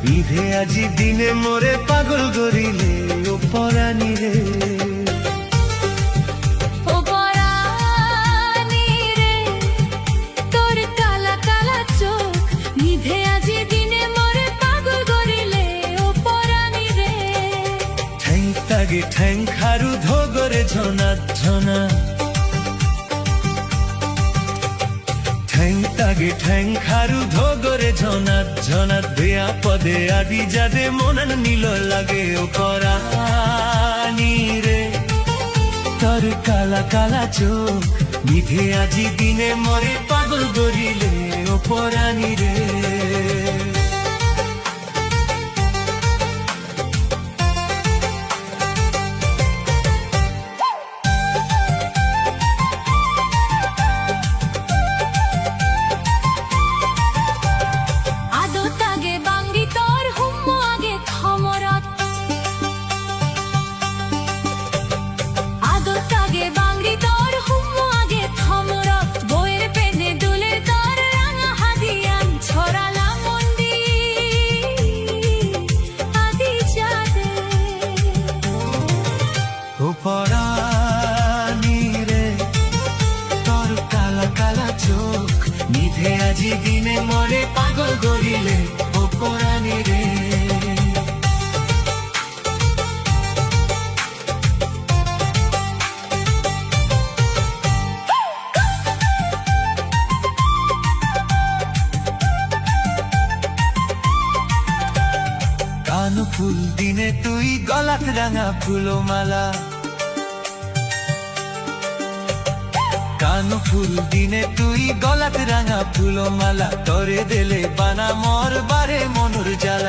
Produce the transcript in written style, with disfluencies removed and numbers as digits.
নিধে আজি দিনে মোরে পাগল করিলে ও পরাণী রে। ও পরাণী রে, তোর কালা কালা চোখ নিধে আজি দিনে মোরে পাগল করিলে ও পরাণী রে। ঠ্যাং তাগে ঠ্যাং খারু ধোগরে ঝনা ঝনা, ঠ্যাং তাগে ঠ্যাং খারু ধোগরে ঝনা ঝনা, দেয়া পদে আদি যাদে মনন নীল লাগে ও পরাণী রে। তোর কালা কালা চোখ নিধে আজি দিনে মরে পাগল করিলে ও পরাণী রে। ও পরাণী রে, তোর কালা কালা চোখ নিধে আজি দিনে মরে পাগল করিলে ও পরাণী রে। কানু ফুল দিনে তুই গলাত রাঙা ফুলো মালা, কানু ফুল দিনে তুই গলাত রাঙা ফুলো মালা, তরে দেলে বানা মর বারে মনুর জ্বালা।